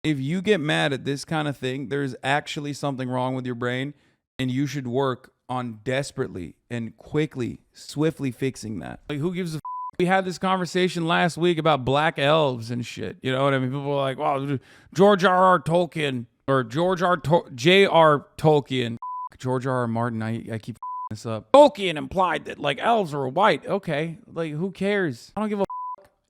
If you get mad at this kind of thing, there's actually something wrong with your brain, and you should work on desperately and quickly, swiftly fixing that. Like, who gives a f? We had this conversation last week about black elves and shit. You know what I mean? People were like, wow, George R.R. Tolkien or J.R. Tolkien. George R.R. Martin, I keep this up. Tolkien implied that like elves are white. Okay, like who cares? I don't give a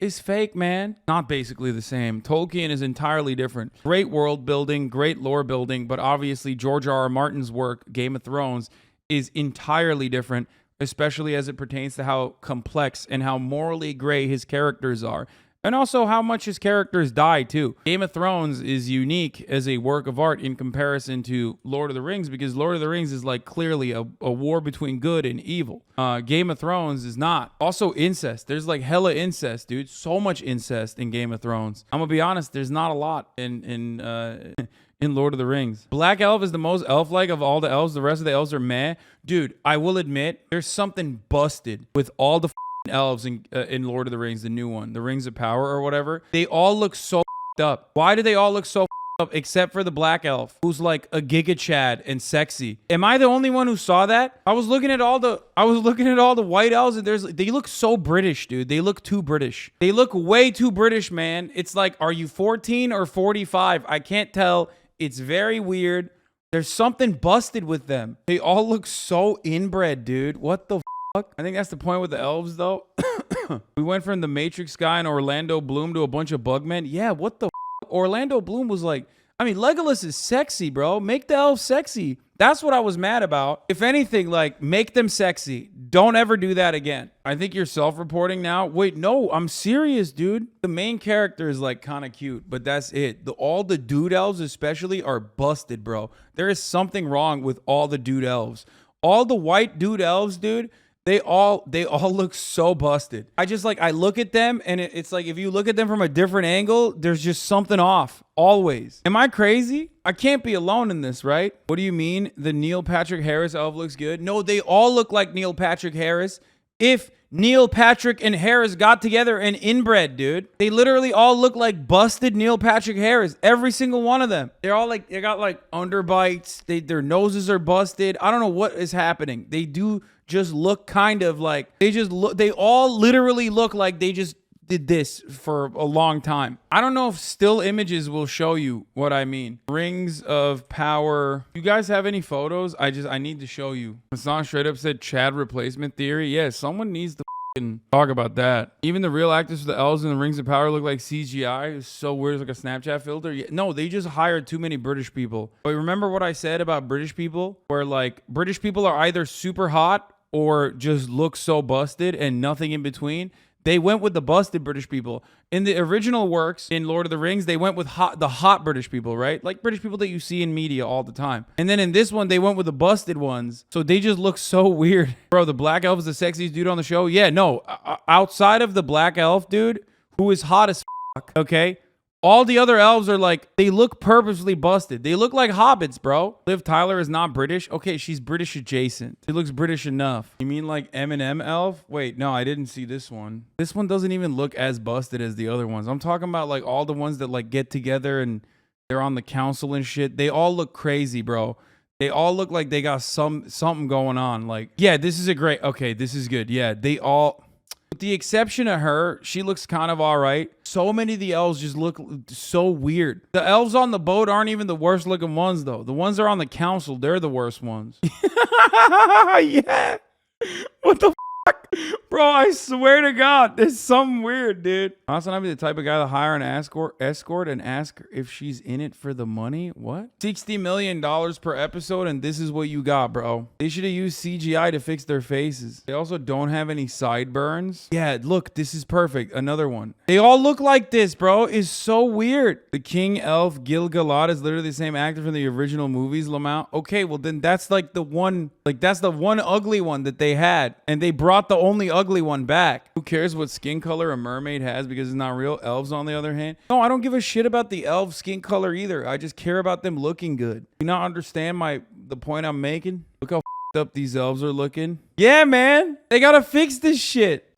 is fake, man. Not basically the same. Tolkien is entirely different. Great world building, great lore building, but obviously George R.R. Martin's work, Game of Thrones, is entirely different, especially as it pertains to how complex and how morally gray his characters are. And also how much his characters die, too. Game of Thrones is unique as a work of art in comparison to Lord of the Rings, because Lord of the Rings is like clearly a war between good and evil. Game of Thrones is not. Also incest. There's like hella incest, dude. So much incest in Game of Thrones. I'm gonna be honest, there's not a lot in Lord of the Rings. Black Elf is the most elf-like of all the elves. The rest of the elves are meh. Dude, I will admit, there's something busted with all the elves in Lord of the Rings, the new one, the Rings of Power or whatever. They all look so up. Why do they all look so up except for the black elf, who's like a Giga Chad and sexy? Am I the only one who saw that? I was looking at all the white elves, and they look so British, dude. They look too British. They look way too British, man. It's like, are you 14 or 45? I can't tell. It's very weird. There's something busted with them. They all look so inbred, dude. What the fuck? I think that's the point with the elves, though. We went from the Matrix guy and Orlando Bloom to a bunch of bugmen. Yeah, what the fuck? Orlando Bloom was like, I mean, Legolas is sexy, bro. Make the elves sexy. That's what I was mad about. If anything, like, make them sexy. Don't ever do that again. I think you're self-reporting now. Wait, no, I'm serious, dude. The main character is, like, kind of cute, but that's it. All the dude elves especially are busted, bro. There is something wrong with all the dude elves. All the white dude elves, dude, they all look so busted. I look at them, and it's like, if you look at them from a different angle, there's just something off, always. Am I crazy? I can't be alone in this, right? What do you mean the Neil Patrick Harris elf looks good? No, they all look like Neil Patrick Harris. If Neil Patrick and Harris got together and inbred, dude, they literally all look like busted Neil Patrick Harris. Every single one of them. They're all like, they got like underbites. Their noses are busted. I don't know what is happening. They do just look kind of like, they all literally look like they just did this for a long time. I don't know if still images will show you what I mean. Rings of Power. You guys have any photos? I need to show you. Hassan straight up said Chad replacement theory. Yeah, someone needs to talk about that. Even the real actors for the elves in the Rings of Power look like CGI. It's so weird. It's like a Snapchat filter. Yeah, no, they just hired too many British people. But remember what I said about British people? Where like British people are either super hot or just look so busted and nothing in between. They went with the busted British people. In the original works in Lord of the Rings, they went with the hot British people, right? Like British people that you see in media all the time. And then in this one, they went with the busted ones. So they just look so weird. Bro, the black elf is the sexiest dude on the show. Yeah, no. Outside of the black elf dude, who is hot as fuck, okay? All the other elves are like, they look purposely busted. They look like hobbits, bro. Liv Tyler is not British. Okay, she's British adjacent. She looks British enough. You mean like Eminem elf? Wait, no, I didn't see this one. This one doesn't even look as busted as the other ones. I'm talking about like all the ones that like get together and they're on the council and shit. They all look crazy, bro. They all look like they got something going on. Like, yeah, this is okay, this is good. Yeah, they all... With the exception of her, she looks kind of all right. So many of the elves just look so weird. The elves on the boat aren't even the worst looking ones, though. The ones that are on the council, they're the worst ones. Yeah. What the fuck? Bro, I swear to God, there's something weird, dude. Hasanabi the type of guy to hire an escort and ask if she's in it for the money? What? $60 million per episode, and this is what you got, bro. They should have used CGI to fix their faces. They also don't have any sideburns. Yeah, look, this is perfect. Another one. They all look like this, bro. It's so weird. The King Elf Gil-galad is literally the same actor from the original movies, Lamont. Okay, well then that's like the one, that's the one ugly one that they had, and they brought the only ugly one back. Who cares what skin color a mermaid has because it's not real? Elves, on the other hand, no, I don't give a shit about the elf skin color either. I just care about them looking good. You not understand the point I'm making? Look how up these elves are looking. Yeah, man, they gotta fix this shit.